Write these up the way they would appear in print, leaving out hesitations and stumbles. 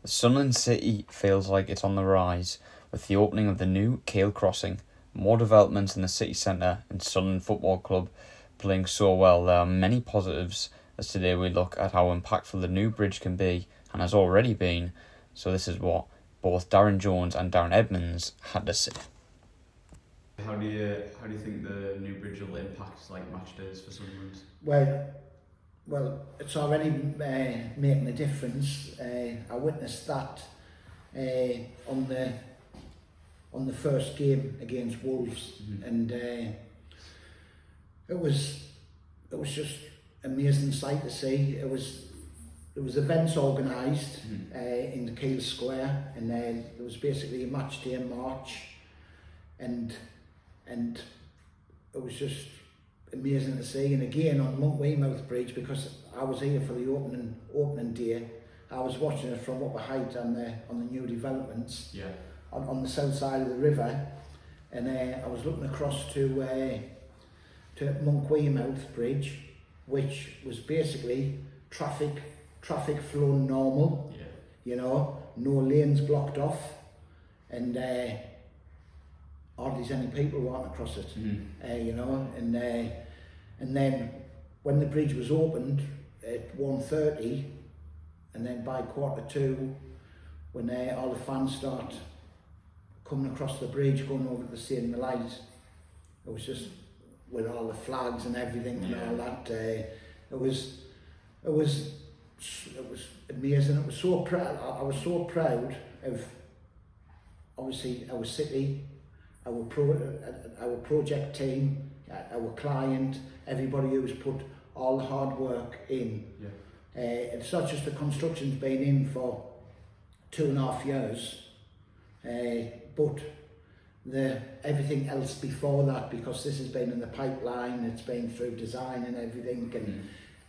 Sunderland City feels like it's on the rise with the opening of the new Keel crossing, more developments in the city centre, and Sunderland Football Club playing so well. There are many positives as today we look at how impactful the new bridge can be and has already been. So this is what both Darren Jones and Darren Edmonds had to say. How do you think the new bridge will impact match days for Sunderland? Well, it's already making a difference. I witnessed that on the first game against Wolves, and it was just amazing sight to see. There was events organised in the Keel Square, and then there was basically a match day in March, and it was just amazing to see. And again on Monk Weymouth Bridge, because I was here for the opening day, I was watching it from upper height on the new developments on the south side of the river, and I was looking across to Monk Weymouth Bridge, which was basically traffic flowing normal, no lanes blocked off, and hardly any people walking across it, and then when the bridge was opened at 1:30, and then by 1:45, when all the fans start coming across the bridge, going over to see the light, it was just with all the flags and everything and all that. It was amazing. It was so proud. I was so proud of obviously our city, our project team, our client, everybody who's put all the hard work in. It's not just the construction's been in for 2.5 years, but everything else before that, because this has been in the pipeline, it's been through design and everything,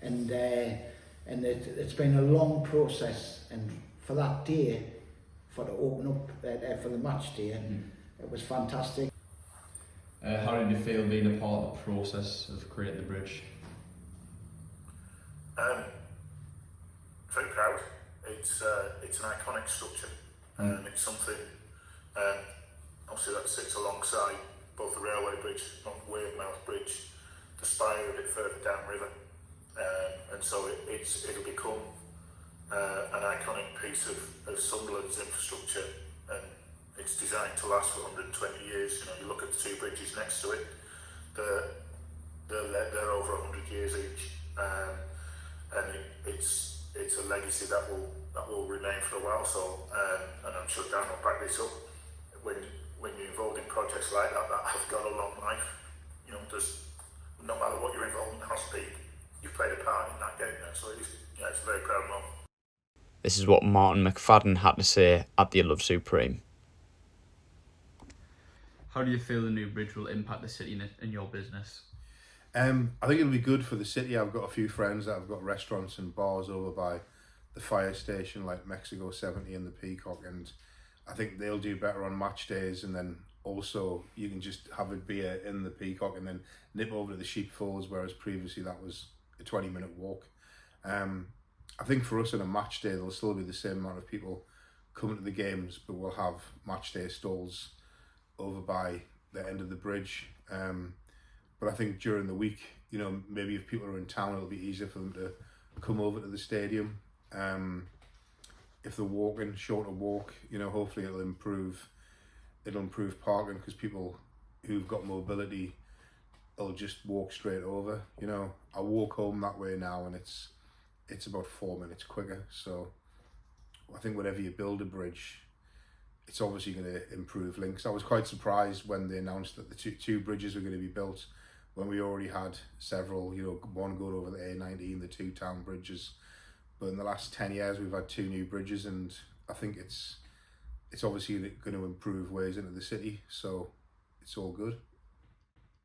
and it's been a long process. And for that day, for to open up for the match day, it was fantastic. How did you feel being a part of the process of creating the bridge? Very proud. It's an iconic structure, and it's something obviously that sits alongside both the railway bridge, not Weymouth Bridge, the spire a bit further downriver, and so it'll become an iconic piece of Sunderland's infrastructure, and it's designed to last for 120 years. You look at the two bridges next to it, they're over 100 years each, and it's a legacy that will remain for a while. So, and I'm sure Dan will back this up. When you're involved in projects like that have got a long life, there's no matter what your involvement has been, you've played a part in that getting there. So it's a very proud moment. This is what Martin McFadden had to say at the Love Supreme. How do you feel the new bridge will impact the city and your business? I think it'll be good for the city. I've got a few friends that have got restaurants and bars over by the fire station, like Mexico 70 and the Peacock, and I think they'll do better on match days. And then also you can just have a beer in the Peacock and then nip over to the Sheepfolds, whereas previously that was a 20-minute walk. I think for us on a match day, there'll still be the same amount of people coming to the games, but we'll have match day stalls over by the end of the bridge. But I think during the week, maybe if people are in town, it'll be easier for them to come over to the stadium. If they're walking, shorter walk, hopefully it'll improve parking, because people who've got mobility will just walk straight over. I walk home that way now, and it's about 4 minutes quicker. So I think whenever you build a bridge, it's obviously going to improve links. I was quite surprised when they announced that the two bridges were going to be built, when we already had several, one going over the A19, the two town bridges. But in the last 10 years, we've had 2 new bridges, and I think it's obviously going to improve ways into the city. So it's all good.